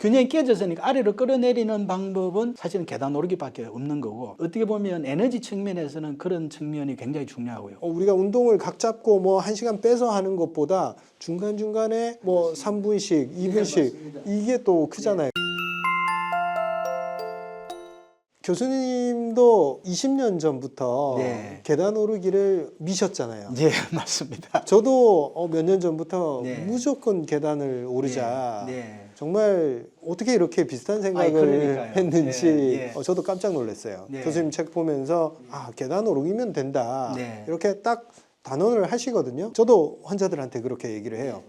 균형이 깨졌으니까 아래로 끌어내리는 방법은 사실은 계단 오르기밖에 없는 거고, 어떻게 보면 에너지 측면에서는 그런 측면이 굉장히 중요하고요. 우리가 운동을 각 잡고 뭐 1시간 빼서 하는 것보다 중간중간에 뭐 3분씩, 2분씩 이게 또 크잖아요. 교수님도 20년 전부터 네. 계단 오르기를 미셨잖아요. 네, 맞습니다. 저도 몇 년 전부터 네. 무조건 계단을 오르자. 네. 정말 어떻게 이렇게 비슷한 생각을 그러니까요. 했는지 네, 네. 저도 깜짝 놀랐어요. 네. 교수님 책 보면서 계단 오르기면 된다. 네. 이렇게 딱 단언을 하시거든요. 저도 환자들한테 그렇게 얘기를 해요.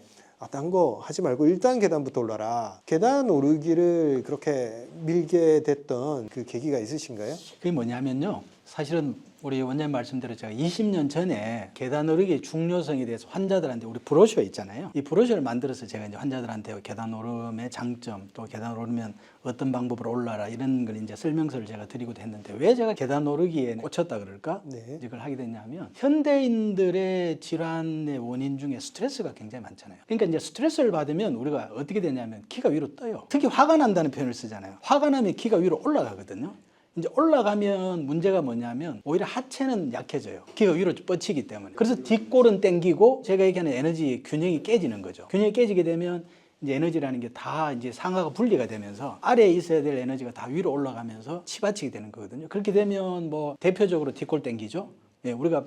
딴 거 하지 말고 일단 계단부터 올라라. 계단 오르기를 그렇게 밀게 됐던 그 계기가 있으신가요? 그게 뭐냐면요. 사실은 우리 원장님 말씀대로 제가 20년 전에 계단 오르기의 중요성에 대해서 환자들한테 우리 브로셔 있잖아요. 이 브로셔를 만들어서 제가 이제 환자들한테 계단 오름의 장점, 또 계단 오르면 어떤 방법으로 올라라 이런 걸 이제 설명서를 제가 드리고도 했는데, 왜 제가 계단 오르기에 꽂혔다 그럴까? 네. 이걸 하게 됐냐면, 현대인들의 질환의 원인 중에 스트레스가 굉장히 많잖아요. 그러니까 이제 스트레스를 받으면 우리가 어떻게 되냐면 키가 위로 떠요. 특히 화가 난다는 표현을 쓰잖아요. 화가 나면 키가 위로 올라가거든요. 이제 올라가면 문제가 뭐냐면 오히려 하체는 약해져요. 키가 위로 뻗치기 때문에. 그래서 뒷골은 땡기고 제가 얘기하는 에너지 균형이 깨지는 거죠. 균형이 깨지게 되면 이제 에너지라는 게 다 이제 상하가 분리가 되면서 아래에 있어야 될 에너지가 다 위로 올라가면서 치받치게 되는 거거든요. 그렇게 되면 뭐 대표적으로 뒷골 땡기죠. 예, 우리가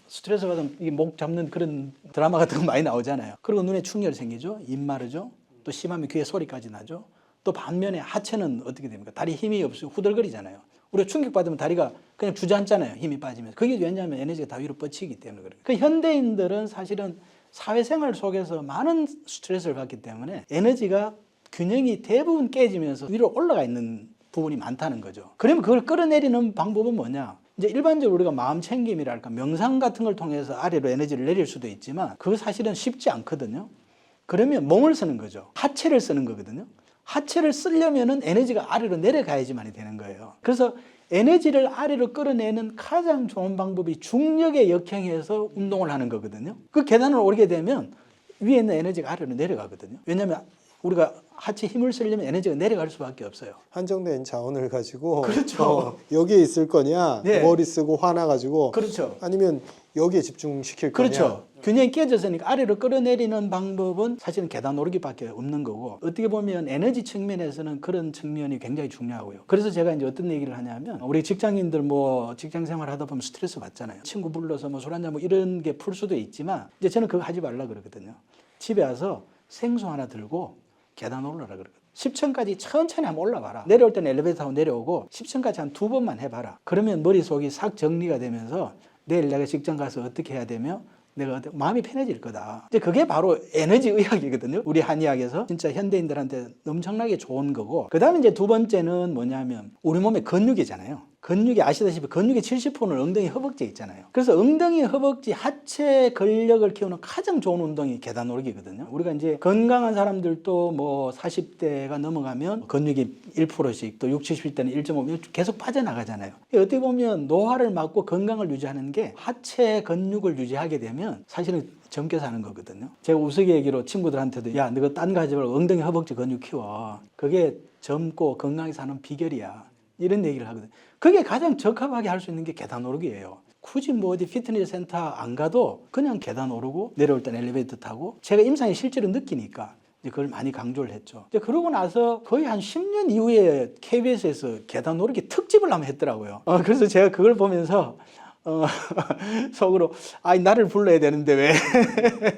스트레스 받으면 이 목 잡는 그런 드라마 같은 거 많이 나오잖아요. 그리고 눈에 충혈 생기죠. 입 마르죠. 또 심하면 귀에 소리까지 나죠. 또 반면에 하체는 어떻게 됩니까? 다리 힘이 없어서 후들거리잖아요. 우리가 충격받으면 다리가 그냥 주저앉잖아요. 힘이 빠지면서. 그게 왜냐하면 에너지가 다 위로 뻗치기 때문에 그래요. 그 현대인들은 사실은 사회생활 속에서 많은 스트레스를 받기 때문에 에너지가 균형이 대부분 깨지면서 위로 올라가 있는 부분이 많다는 거죠. 그러면 그걸 끌어내리는 방법은 뭐냐? 이제 일반적으로 우리가 마음 챙김이랄까 명상 같은 걸 통해서 아래로 에너지를 내릴 수도 있지만 그거 사실은 쉽지 않거든요. 그러면 몸을 쓰는 거죠. 하체를 쓰는 거거든요. 하체를 쓰려면은 에너지가 아래로 내려가야지만이 되는 거예요. 그래서 에너지를 아래로 끌어내는 가장 좋은 방법이 중력에 역행해서 운동을 하는 거거든요. 그 계단을 오르게 되면 위에 있는 에너지가 아래로 내려가거든요. 왜냐하면 우리가 하체 힘을 쓰려면 에너지가 내려갈 수밖에 없어요. 한정된 자원을 가지고 그렇죠. 여기에 있을 거냐, 네. 머리 쓰고 화나가지고 그렇죠. 아니면 여기에 집중시킬 거냐. 그렇죠. 균형이 깨졌으니까 아래로 끌어내리는 방법은 사실은 계단 오르기밖에 없는 거고, 어떻게 보면 에너지 측면에서는 그런 측면이 굉장히 중요하고요. 그래서 제가 이제 어떤 얘기를 하냐면, 우리 직장인들 뭐 직장 생활 하다 보면 스트레스 받잖아요. 친구 불러서 뭐 술 한잔 뭐 이런 게 풀 수도 있지만 이제 저는 그거 하지 말라 그러거든요. 집에 와서 생수 하나 들고 계단 올라라 그러거든요. 10층까지 천천히 한번 올라봐라. 내려올 때는 엘리베이터 타고 내려오고 10층까지 한 2번만 해봐라. 그러면 머릿속이 싹 정리가 되면서 내일 내가 직장 가서 어떻게 해야 되며 내가 마음이 편해질 거다. 이제 그게 바로 에너지 의학이거든요. 우리 한의학에서 진짜 현대인들한테 엄청나게 좋은 거고, 그 다음에 이제 두 번째는 뭐냐면 우리 몸의 근육이잖아요. 근육이 아시다시피 근육의 70%는 엉덩이 허벅지에 있잖아요. 그래서 엉덩이 허벅지 하체 근력을 키우는 가장 좋은 운동이 계단 오르기거든요. 우리가 이제 건강한 사람들도 뭐 40대가 넘어가면 근육이 1%씩 또 60, 70대는 1.5 계속 빠져나가잖아요. 어떻게 보면 노화를 막고 건강을 유지하는 게 하체 근육을 유지하게 되면 사실은 젊게 사는 거거든요. 제가 우스갯얘기로 친구들한테도 야, 너가 딴 거 하지 말고 엉덩이 허벅지 근육 키워. 그게 젊고 건강하게 사는 비결이야. 이런 얘기를 하거든요. 그게 가장 적합하게 할 수 있는 게 계단 오르기예요. 굳이 뭐 어디 피트니스 센터 안 가도 그냥 계단 오르고 내려올 땐 엘리베이터 타고, 제가 임상에 실제로 느끼니까 이제 그걸 많이 강조를 했죠. 이제 그러고 나서 거의 한 10년 이후에 KBS에서 계단 오르기 특집을 한번 했더라고요. 그래서 제가 그걸 보면서 속으로 나를 불러야 되는데 왜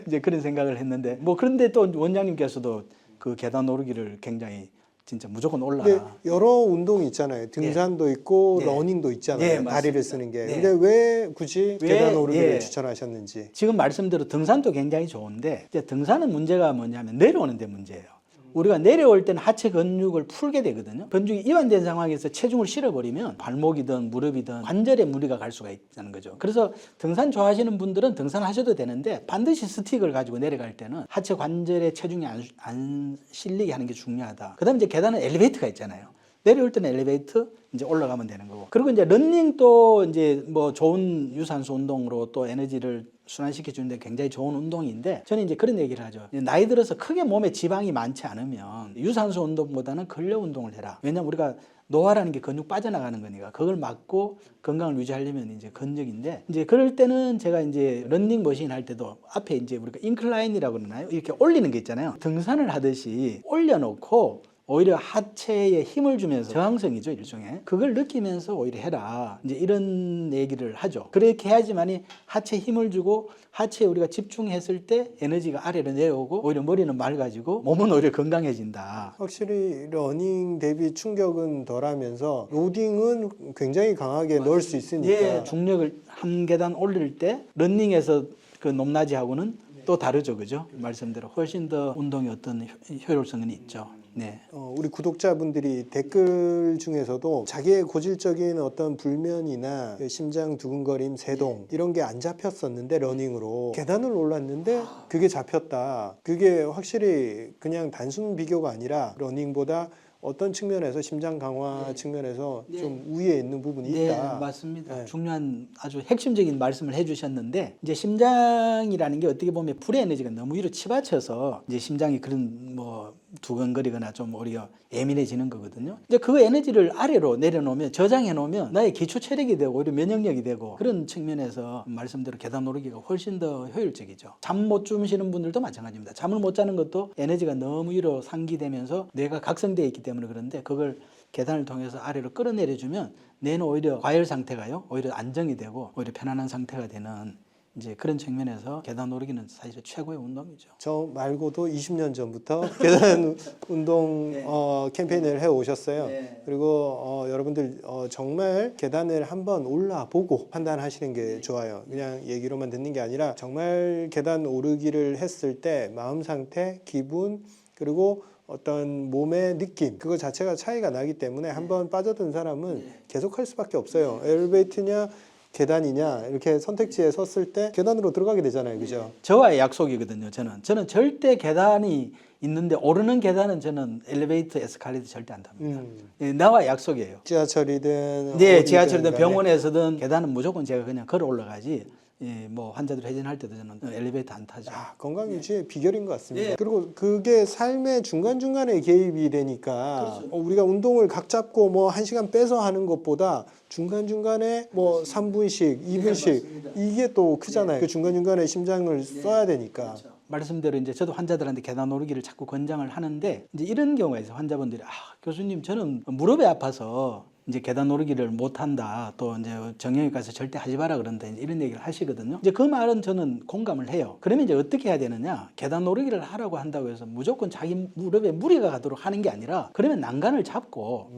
이제 그런 생각을 했는데, 뭐 그런데 또 원장님께서도 그 계단 오르기를 굉장히 진짜 무조건 올라라. 여러 운동이 있잖아요. 등산도 있고 러닝도 있잖아요. 다리를 쓰는 게. 근데 왜 굳이 계단 오르기를 추천하셨는지. 지금 말씀대로 등산도 굉장히 좋은데 이제 등산은 문제가 뭐냐면 내려오는 데 문제예요. 우리가 내려올 때는 하체 근육을 풀게 되거든요. 근육이 이완된 상황에서 체중을 실어버리면 발목이든 무릎이든 관절에 무리가 갈 수가 있다는 거죠. 그래서 등산 좋아하시는 분들은 등산하셔도 되는데 반드시 스틱을 가지고 내려갈 때는 하체 관절에 체중이 안 실리게 하는 게 중요하다. 그 다음에 이제 계단은 엘리베이터가 있잖아요. 내려올 때는 엘리베이터 이제 올라가면 되는 거고. 그리고 이제 러닝도 이제 뭐 좋은 유산소 운동으로 또 에너지를 순환시켜 주는데 굉장히 좋은 운동인데 저는 이제 그런 얘기를 하죠. 나이 들어서 크게 몸에 지방이 많지 않으면 유산소 운동보다는 근력 운동을 해라. 왜냐면 우리가 노화라는 게 근육 빠져나가는 거니까 그걸 막고 건강을 유지하려면 이제 근력인데 이제 그럴 때는 제가 이제 런닝머신 할 때도 앞에 이제 우리가 인클라인이라고 그러나요? 이렇게 올리는 게 있잖아요. 등산을 하듯이 올려놓고 오히려 하체에 힘을 주면서 저항성이죠, 일종의. 그걸 느끼면서 오히려 해라. 이제 이런 얘기를 하죠. 그렇게 해야지만이 하체에 힘을 주고 하체에 우리가 집중했을 때 에너지가 아래로 내려오고 오히려 머리는 맑아지고 몸은 오히려 건강해진다. 확실히 러닝 대비 충격은 덜하면서 로딩은 굉장히 강하게 넣을 수 있으니까. 예, 중력을 한 계단 올릴 때 런닝에서 그 높낮이하고는 또 다르죠, 그죠? 말씀대로 훨씬 더 운동의 어떤 효율성은 있죠. 네. 우리 구독자분들이 댓글 중에서도 자기의 고질적인 어떤 불면이나 심장 두근거림, 세동 이런 게 안 잡혔었는데 러닝으로 계단을 올랐는데 그게 잡혔다. 그게 확실히 그냥 단순 비교가 아니라 러닝보다 어떤 측면에서 심장 강화 측면에서 좀 우위에 있는 부분이 있다. 네, 맞습니다. 네. 중요한 아주 핵심적인 말씀을 해주셨는데 이제 심장이라는 게 어떻게 보면 불의 에너지가 너무 위로 치받쳐서 이제 심장이 그런 뭐 두근거리거나 좀 오히려 예민해지는 거거든요. 이제 그 에너지를 아래로 내려놓으면 저장해 놓으면 나의 기초 체력이 되고 오히려 면역력이 되고 그런 측면에서 말씀대로 계단 오르기가 훨씬 더 효율적이죠. 잠 못 주무시는 분들도 마찬가지입니다. 잠을 못 자는 것도 에너지가 너무 위로 상기되면서 뇌가 각성되어 있기 때문에 그런데 그걸 계단을 통해서 아래로 끌어내려주면 뇌는 오히려 과열 상태가요 오히려 안정이 되고 오히려 편안한 상태가 되는 이제 그런 측면에서 계단 오르기는 사실 최고의 운동이죠. 저 말고도 20년 전부터 계단 운동 네. 캠페인을 해 오셨어요. 네. 그리고 여러분들 정말 계단을 한번 올라보고 판단하시는 게 좋아요. 그냥 얘기로만 듣는 게 아니라 정말 계단 오르기를 했을 때 마음 상태, 기분 그리고 어떤 몸의 느낌 그거 자체가 차이가 나기 때문에 한번 빠져든 사람은 계속할 수밖에 없어요. 엘리베이터냐 계단이냐 이렇게 선택지에 섰을 때 계단으로 들어가게 되잖아요, 그죠? 저와의 약속이거든요. 저는 절대 계단이 있는데 오르는 계단은 저는 엘리베이터, 에스컬레이터 절대 안 탑니다. 예, 나와 약속이에요. 지하철이든 네, 어디든 지하철이든 간에. 병원에서든 계단은 무조건 제가 그냥 걸어 올라가지. 예, 뭐 환자들 회전할 때도 저는 엘리베이터 안 타죠. 건강 유지의 비결인 것 같습니다. 예. 그리고 그게 삶의 중간중간에 개입이 되니까 그렇죠. 우리가 운동을 각 잡고 뭐 1시간 빼서 하는 것보다 중간중간에 뭐 3분씩, 2분씩 맞습니다. 이게 또 크잖아요. 그 중간중간에 심장을 써야 되니까. 그렇죠. 말씀대로 이제 저도 환자들한테 계단 오르기를 자꾸 권장을 하는데 이제 이런 경우가 있어요. 환자분들이 교수님 저는 무릎이 아파서 이제 계단 오르기를 못 한다. 또 이제 정형외과 가서 절대 하지 마라 그런다. 이제 이런 얘기를 하시거든요. 이제 그 말은 저는 공감을 해요. 그러면 이제 어떻게 해야 되느냐? 계단 오르기를 하라고 한다고 해서 무조건 자기 무릎에 무리가 가도록 하는 게 아니라 그러면 난간을 잡고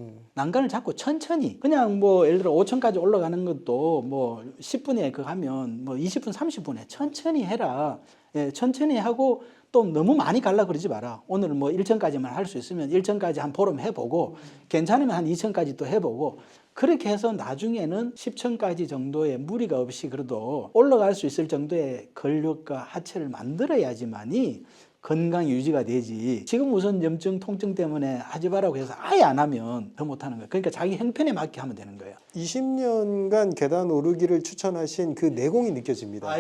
천천히 그냥 뭐 예를 들어 5층까지 올라가는 것도 뭐 10분에 그거 하면 뭐 20분 30분에 천천히 해라. 예, 천천히 하고 또 너무 많이 가려고 그러지 마라. 오늘 뭐 1층까지만 할 수 있으면 1층까지 한 보름 해보고 괜찮으면 한 2층까지 또 해보고 그렇게 해서 나중에는 10층까지 정도의 무리가 없이 그래도 올라갈 수 있을 정도의 근력과 하체를 만들어야지만이 건강이 유지가 되지. 지금 우선 염증, 통증 때문에 하지 말라고 해서 아예 안 하면 더 못하는 거예요. 그러니까 자기 형편에 맞게 하면 되는 거예요. 20년간 계단 오르기를 추천하신 그 내공이 느껴집니다.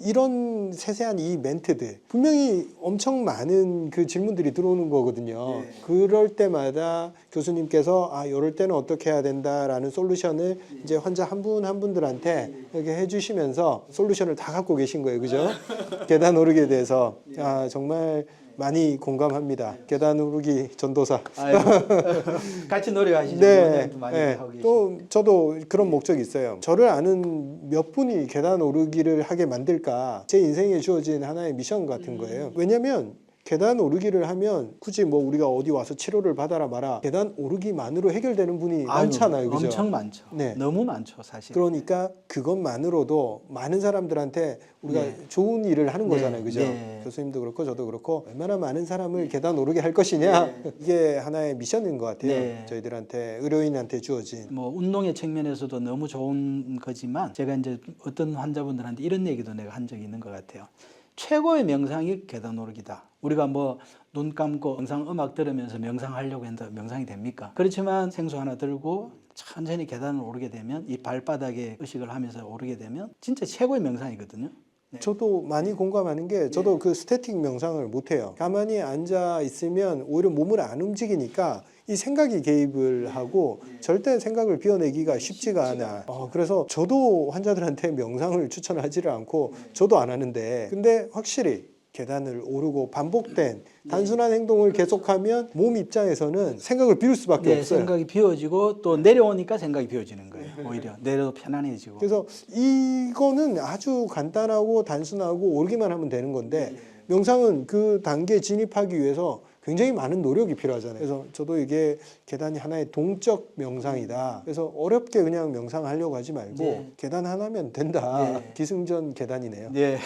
이런 세세한 이 멘트들 분명히 엄청 많은 그 질문들이 들어오는 거거든요. 네. 그럴 때마다 교수님께서 이럴 때는 어떻게 해야 된다라는 솔루션을 이제 환자 한 분 한 분들한테 이렇게 해주시면서 솔루션을 다 갖고 계신 거예요, 그죠? 계단 오르기에 대해서 정말 많이 공감합니다. 계단 오르기 전도사. 같이 노력하시죠. 네, 많이 네. 하고 계시고. 또 저도 그런 목적이 있어요. 저를 아는 몇 분이 계단 오르기를 하게 만들까 제 인생에 주어진 하나의 미션 같은 거예요. 왜냐면 계단 오르기를 하면 굳이 뭐 우리가 어디 와서 치료를 받아라 마라 계단 오르기만으로 해결되는 분이 많잖아요, 그죠? 엄청 많죠. 네. 너무 많죠, 사실. 그러니까 그것만으로도 많은 사람들한테 우리가 좋은 일을 하는 거잖아요, 그죠? 네. 교수님도 그렇고 저도 그렇고 얼마나 많은 사람을 계단 오르게 할 것이냐 이게 하나의 미션인 것 같아요. 네. 저희들한테 의료인한테 주어진. 뭐 운동의 측면에서도 너무 좋은 거지만 제가 이제 어떤 환자분들한테 이런 얘기도 내가 한 적이 있는 것 같아요. 최고의 명상이 계단 오르기다. 우리가 뭐 눈 감고 명상 음악 들으면서 명상하려고 했는데 명상이 됩니까? 그렇지만 생수 하나 들고 천천히 계단을 오르게 되면 이 발바닥에 의식을 하면서 오르게 되면 진짜 최고의 명상이거든요. 네. 저도 많이 공감하는 게 저도 그 스태틱 명상을 못해요. 가만히 앉아 있으면 오히려 몸을 안 움직이니까 이 생각이 개입을 하고 절대 생각을 비워내기가 쉽지가 않아. 그래서 저도 환자들한테 명상을 추천하지를 않고 저도 안 하는데 근데 확실히 계단을 오르고 반복된 단순한 행동을 계속하면 몸 입장에서는 생각을 비울 수밖에 네, 없어요. 생각이 비워지고 또 내려오니까 생각이 비워지는 거예요. 오히려 내려도 편안해지고. 그래서 이거는 아주 간단하고 단순하고 오르기만 하면 되는 건데 명상은 그 단계에 진입하기 위해서 굉장히 많은 노력이 필요하잖아요. 그래서 저도 이게 계단이 하나의 동적 명상이다. 그래서 어렵게 그냥 명상하려고 하지 말고 네. 계단 하나면 된다. 네. 기승전 계단이네요. 네.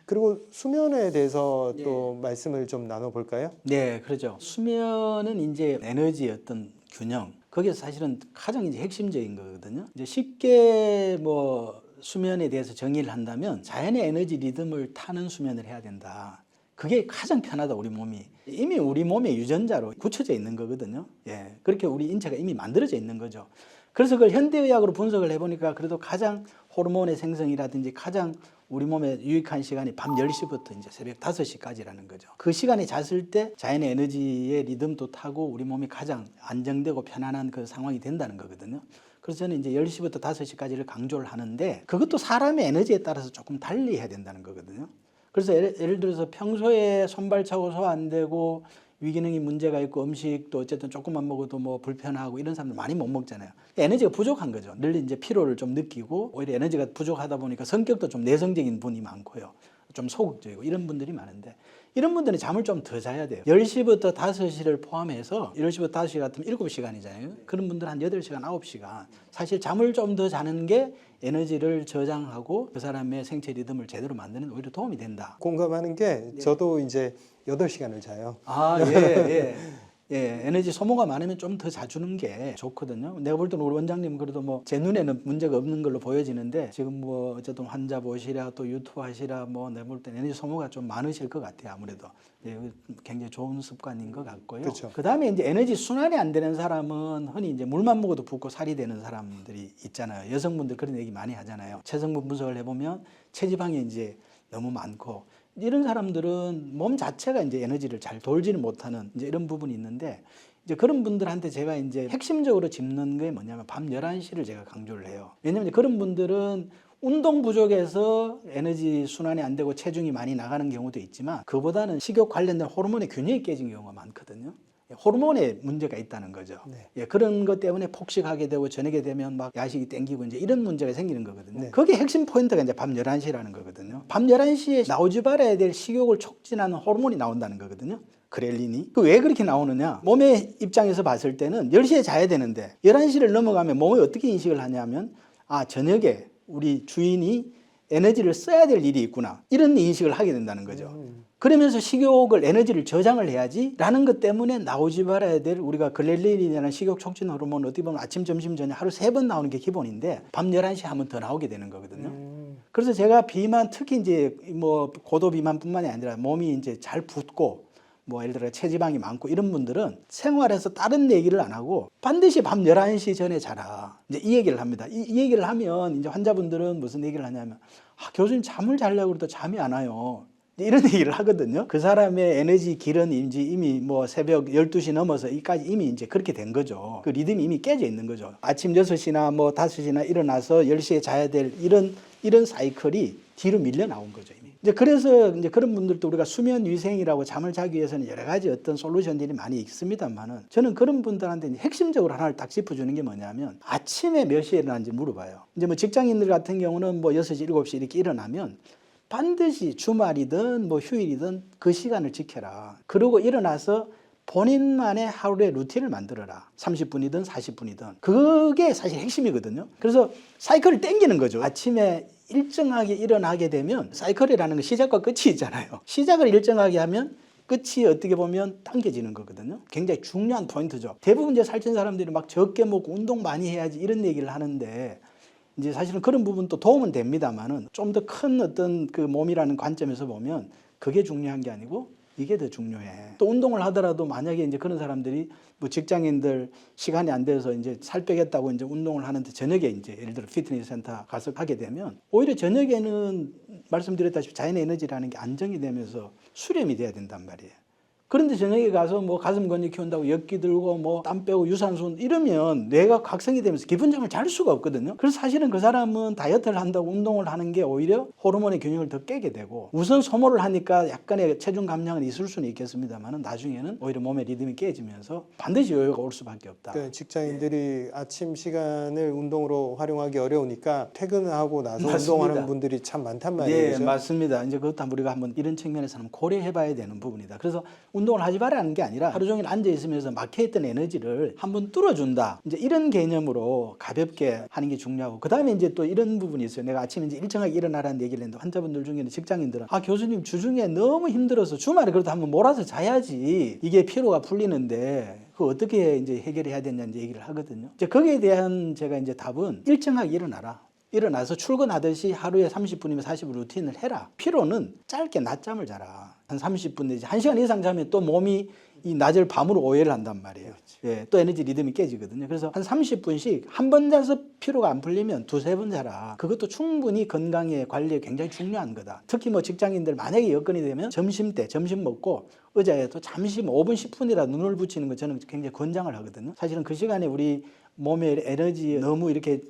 그리고 수면에 대해서 또 말씀을 좀 나눠볼까요? 네, 그렇죠. 수면은 이제 에너지의 어떤 균형. 거기서 사실은 가장 이제 핵심적인 거거든요. 이제 쉽게 뭐 수면에 대해서 정의를 한다면 자연의 에너지 리듬을 타는 수면을 해야 된다. 그게 가장 편하다, 우리 몸이. 이미 우리 몸의 유전자로 굳혀져 있는 거거든요. 예. 그렇게 우리 인체가 이미 만들어져 있는 거죠. 그래서 그걸 현대의학으로 분석을 해보니까 그래도 가장 호르몬의 생성이라든지 가장 우리 몸에 유익한 시간이 밤 10시부터 이제 새벽 5시까지라는 거죠. 그 시간에 잤을 때 자연의 에너지의 리듬도 타고 우리 몸이 가장 안정되고 편안한 그 상황이 된다는 거거든요. 그래서 저는 이제 10시부터 5시까지를 강조를 하는데 그것도 사람의 에너지에 따라서 조금 달리 해야 된다는 거거든요. 그래서 예를 들어서 평소에 손발차고 소화 안 되고 위기능이 문제가 있고 음식도 어쨌든 조금만 먹어도 뭐 불편하고 이런 사람들 많이 못 먹잖아요. 에너지가 부족한 거죠. 늘 이제 피로를 좀 느끼고 오히려 에너지가 부족하다 보니까 성격도 좀 내성적인 분이 많고요. 좀 소극적이고 이런 분들이 많은데 이런 분들은 잠을 좀 더 자야 돼요. 10시부터 5시를 포함해서 10시부터 5시 같으면 7시간이잖아요. 그런 분들은 한 8시간, 9시간. 사실 잠을 좀 더 자는 게 에너지를 저장하고 그 사람의 생체 리듬을 제대로 만드는 데 오히려 도움이 된다. 공감하는 게 저도 이제 8시간을 자요. 아, 예, 예. 예, 에너지 소모가 많으면 좀 더 자주는 게 좋거든요. 내가 볼 때는 우리 원장님 그래도 뭐 제 눈에는 문제가 없는 걸로 보여지는데 지금 뭐 어쨌든 환자 보시랴 또 유튜브 하시랴 뭐 내가 볼 때 에너지 소모가 좀 많으실 것 같아요. 아무래도. 예, 굉장히 좋은 습관인 것 같고요. 그렇죠. 그다음에 이제 에너지 순환이 안 되는 사람은 흔히 이제 물만 먹어도 붓고 살이 되는 사람들이 있잖아요. 여성분들 그런 얘기 많이 하잖아요. 체성분 분석을 해보면 체지방이 이제 너무 많고 이런 사람들은 몸 자체가 이제 에너지를 잘 돌지는 못하는 이제 이런 부분이 있는데 이제 그런 분들한테 제가 이제 핵심적으로 짚는 게 뭐냐면 밤 11시를 제가 강조를 해요. 왜냐면 그런 분들은 운동 부족해서 에너지 순환이 안 되고 체중이 많이 나가는 경우도 있지만 그보다는 식욕 관련된 호르몬의 균형이 깨진 경우가 많거든요. 호르몬에 문제가 있다는 거죠. 네. 예, 그런 것 때문에 폭식하게 되고 저녁에 되면 막 야식이 땡기고 이제 이런 문제가 생기는 거거든요. 네. 그게 핵심 포인트가 이제 밤 11시라는 거거든요. 밤 11시에 나오지 말아야 될 식욕을 촉진하는 호르몬이 나온다는 거거든요. 그렐린이. 그 왜 그렇게 나오느냐? 몸의 입장에서 봤을 때는 10시에 자야 되는데 11시를 넘어가면 몸이 어떻게 인식을 하냐면 아, 저녁에 우리 주인이 에너지를 써야 될 일이 있구나. 이런 인식을 하게 된다는 거죠. 그러면서 식욕을 에너지를 저장을 해야지 라는 것 때문에 나오지 말아야 될 우리가 그렐린이라는 식욕 촉진 호르몬 어떻게 보면 아침, 점심, 저녁 하루 3번 나오는 게 기본인데 밤 11시 하면 더 나오게 되는 거거든요. 그래서 제가 비만 특히 이제 뭐 고도 비만뿐만이 아니라 몸이 이제 잘 붓고 뭐 예를 들어 체지방이 많고 이런 분들은 생활에서 다른 얘기를 안 하고 반드시 밤 11시 전에 자라. 이제 이 얘기를 합니다. 이 얘기를 하면 이제 환자분들은 무슨 얘기를 하냐면 아, 교수님 잠을 자려고 그래도 잠이 안 와요. 이런 얘기를 하거든요. 그 사람의 에너지 기른인지 이미 뭐 새벽 12시 넘어서 이까지 이미 이제 그렇게 된 거죠. 그 리듬이 이미 깨져 있는 거죠. 아침 6시나 뭐 5시나 일어나서 10시에 자야 될 이런 사이클이 뒤로 밀려 나온 거죠, 이미. 이제 그래서 이제 그런 분들도 우리가 수면 위생이라고 잠을 자기 위해서는 여러 가지 어떤 솔루션들이 많이 있습니다만은 저는 그런 분들한테 핵심적으로 하나를 딱 짚어주는 게 뭐냐면 아침에 몇 시에 일어나는지 물어봐요. 이제 뭐 직장인들 같은 경우는 뭐 6시, 7시 이렇게 일어나면 반드시 주말이든 뭐 휴일이든 그 시간을 지켜라. 그러고 일어나서 본인만의 하루의 루틴을 만들어라. 30분이든 40분이든. 그게 사실 핵심이거든요. 그래서 사이클을 땡기는 거죠. 아침에 일정하게 일어나게 되면 사이클이라는 건 시작과 끝이 있잖아요. 시작을 일정하게 하면 끝이 어떻게 보면 당겨지는 거거든요. 굉장히 중요한 포인트죠. 대부분 이제 살찐 사람들이 막 적게 먹고 운동 많이 해야지 이런 얘기를 하는데 이제 사실은 그런 부분도 도움은 됩니다만은 좀 더 큰 어떤 그 몸이라는 관점에서 보면 그게 중요한 게 아니고 이게 더 중요해. 또 운동을 하더라도 만약에 이제 그런 사람들이 뭐 직장인들 시간이 안 돼서 이제 살 빼겠다고 이제 운동을 하는데 저녁에 이제 예를 들어 피트니스 센터 가서 하게 되면 오히려 저녁에는 말씀드렸다시피 자연의 에너지라는 게 안정이 되면서 수렴이 돼야 된단 말이에요. 그런데 저녁에 가서 뭐 가슴 근육 키운다고 역기 들고 뭐 땀 빼고 유산소 이러면 뇌가 각성이 되면서 깊은 잠을 잘 수가 없거든요. 그래서 사실은 그 사람은 다이어트를 한다고 운동을 하는 게 오히려 호르몬의 균형을 더 깨게 되고 우선 소모를 하니까 약간의 체중 감량은 있을 수는 있겠습니다만 나중에는 오히려 몸의 리듬이 깨지면서 반드시 요요가 올 수밖에 없다. 그러니까 직장인들이 아침 시간을 운동으로 활용하기 어려우니까 퇴근하고 나서 맞습니다. 운동하는 분들이 참 많단 말이에요. 네, 그죠? 맞습니다. 이제 그것도 우리가 한번 이런 측면에서는 고려해봐야 되는 부분이다. 그래서 운동을 하지 말라는 게 아니라 하루 종일 앉아 있으면서 막혀있던 에너지를 한번 뚫어준다. 이제 이런 개념으로 가볍게 하는 게 중요하고 그 다음에 이제 또 이런 부분이 있어요. 내가 아침에 이제 일정하게 일어나라는 얘기를 했는데 환자분들 중에는 직장인들은 교수님 주중에 너무 힘들어서 주말에 그래도 한번 몰아서 자야지 이게 피로가 풀리는데 그 어떻게 이제 해결해야 되냐는 얘기를 하거든요. 이제 거기에 대한 제가 이제 답은 일정하게 일어나라. 일어나서 출근하듯이 하루에 30분이면 40분 루틴을 해라. 피로는 짧게 낮잠을 자라. 한 30분 내지 1시간 이상 자면 또 몸이 이 낮을 밤으로 오해를 한단 말이에요. 예, 또 에너지 리듬이 깨지거든요. 그래서 한 30분씩 한 번 자서 피로가 안 풀리면 두세 번 자라. 그것도 충분히 건강에 관리에 굉장히 중요한 거다. 특히 뭐 직장인들 만약에 여건이 되면 점심 때 점심 먹고 의자에도 잠시 5분 10분이라 눈을 붙이는 거 저는 굉장히 권장을 하거든요. 사실은 그 시간에 우리 몸의 에너지 너무 이렇게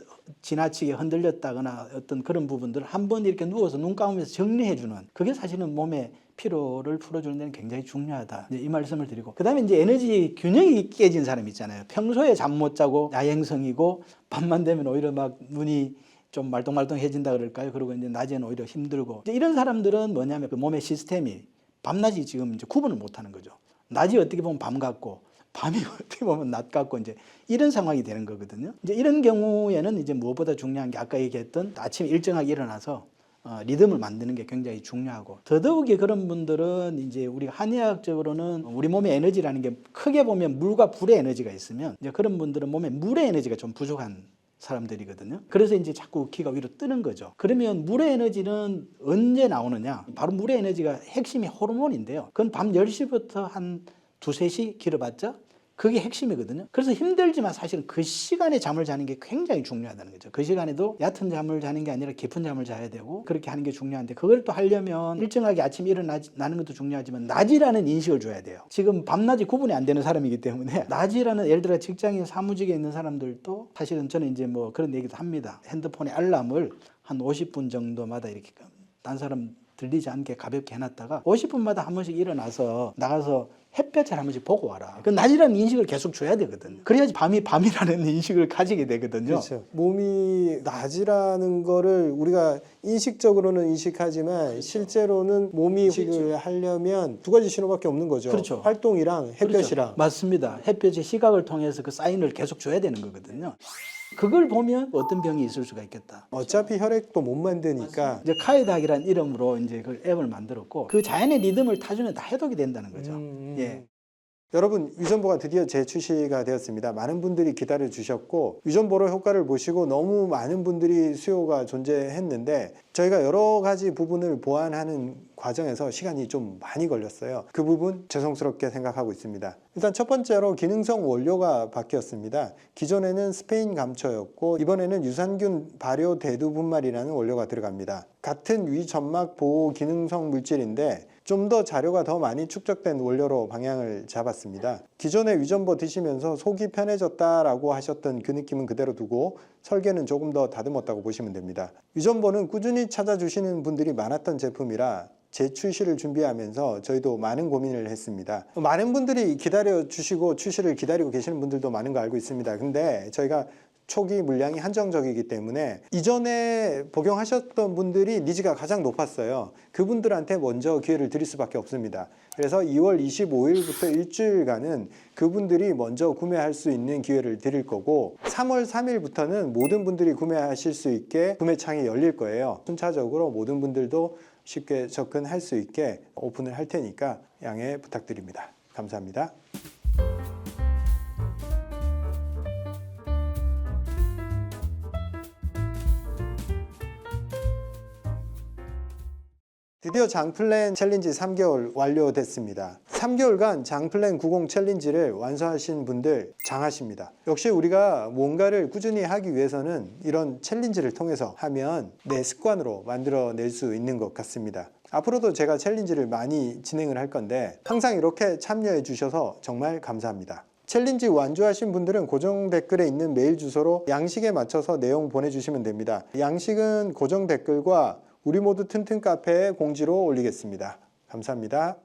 지나치게 흔들렸다거나 어떤 그런 부분들을 한번 이렇게 누워서 눈 감으면서 정리해주는 그게 사실은 몸의 피로를 풀어주는 데는 굉장히 중요하다. 이제 이 말씀을 드리고 그 다음에 이제 에너지 균형이 깨진 사람 있잖아요. 평소에 잠 못 자고 야행성이고 밤만 되면 오히려 막 눈이 좀 말똥말똥해진다 그럴까요? 그리고 이제 낮에는 오히려 힘들고 이제 이런 사람들은 뭐냐면 그 몸의 시스템이 밤낮이 지금 이제 구분을 못하는 거죠. 낮이 어떻게 보면 밤 같고 밤이 어떻게 보면 낮 같고 이제 이런 상황이 되는 거거든요. 이제 이런 경우에는 이제 무엇보다 중요한 게 아까 얘기했던 아침에 일정하게 일어나서 리듬을 만드는 게 굉장히 중요하고 더더욱이 그런 분들은 이제 우리가 한의학적으로는 우리 몸의 에너지라는 게 크게 보면 물과 불의 에너지가 있으면 이제 그런 분들은 몸에 물의 에너지가 좀 부족한 사람들이거든요. 그래서 이제 자꾸 기가 위로 뜨는 거죠. 그러면 물의 에너지는 언제 나오느냐? 바로 물의 에너지가 핵심이 호르몬인데요. 그건 밤 10시부터 한 2, 3시 길어봤자 그게 핵심이거든요. 그래서 힘들지만 사실은 그 시간에 잠을 자는 게 굉장히 중요하다는 거죠. 그 시간에도 얕은 잠을 자는 게 아니라 깊은 잠을 자야 되고 그렇게 하는 게 중요한데 그걸 또 하려면 일정하게 아침에 일어나는 것도 중요하지만 낮이라는 인식을 줘야 돼요. 지금 밤낮이 구분이 안 되는 사람이기 때문에 낮이라는 예를 들어 직장인 사무직에 있는 사람들도 사실은 저는 이제 뭐 그런 얘기도 합니다. 핸드폰에 알람을 한 50분 정도마다 이렇게 딴 사람 들리지 않게 가볍게 해놨다가 50분마다 한 번씩 일어나서 나가서 햇볕을 한 번씩 보고 와라. 그 낮이라는 인식을 계속 줘야 되거든요. 그래야지 밤이 밤이라는 인식을 가지게 되거든요. 그렇죠. 몸이 낮이라는 거를 우리가 인식적으로는 인식하지만 실제로는 몸이 인식을 하려면 두 가지 신호밖에 없는 거죠. 그렇죠. 활동이랑 햇볕이랑. 그렇죠. 맞습니다. 햇볕의 시각을 통해서 그 사인을 계속 줘야 되는 거거든요. 그걸 보면 어떤 병이 있을 수가 있겠다. 어차피 혈액도 못 만드니까. 이제 카이닥이라는 이름으로 이제 그 앱을 만들었고 그 자연의 리듬을 타주면 다 해독이 된다는 거죠. 예. 여러분 위전보가 드디어 재출시가 되었습니다. 많은 분들이 기다려 주셨고 위전보로 효과를 보시고 너무 많은 분들이 수요가 존재했는데 저희가 여러 가지 부분을 보완하는 과정에서 시간이 좀 많이 걸렸어요. 그 부분 죄송스럽게 생각하고 있습니다. 일단 첫 번째로 기능성 원료가 바뀌었습니다. 기존에는 스페인 감초였고 이번에는 유산균 발효 대두분말이라는 원료가 들어갑니다. 같은 위점막 보호 기능성 물질인데 좀 더 자료가 더 많이 축적된 원료로 방향을 잡았습니다. 기존에 위전보 드시면서 속이 편해졌다라고 하셨던 그 느낌은 그대로 두고 설계는 조금 더 다듬었다고 보시면 됩니다. 위전보는 꾸준히 찾아주시는 분들이 많았던 제품이라 재출시를 준비하면서 저희도 많은 고민을 했습니다. 많은 분들이 기다려 주시고 출시를 기다리고 계시는 분들도 많은 거 알고 있습니다. 근데 저희가 초기 물량이 한정적이기 때문에 이전에 복용하셨던 분들이 니즈가 가장 높았어요. 그분들한테 먼저 기회를 드릴 수밖에 없습니다. 그래서 2월 25일부터 일주일간은 그분들이 먼저 구매할 수 있는 기회를 드릴 거고 3월 3일부터는 모든 분들이 구매하실 수 있게 구매창이 열릴 거예요. 순차적으로 모든 분들도 쉽게 접근할 수 있게 오픈을 할 테니까 양해 부탁드립니다. 감사합니다. 드디어 장플랜 챌린지 3개월 완료됐습니다. 3개월간 장플랜 90 챌린지를 완수하신 분들 장하십니다. 역시 우리가 뭔가를 꾸준히 하기 위해서는 이런 챌린지를 통해서 하면 내 습관으로 만들어낼 수 있는 것 같습니다. 앞으로도 제가 챌린지를 많이 진행을 할 건데 항상 이렇게 참여해 주셔서 정말 감사합니다. 챌린지 완주하신 분들은 고정 댓글에 있는 메일 주소로 양식에 맞춰서 내용 보내주시면 됩니다. 양식은 고정 댓글과 우리 모두 튼튼 카페에 공지로 올리겠습니다. 감사합니다.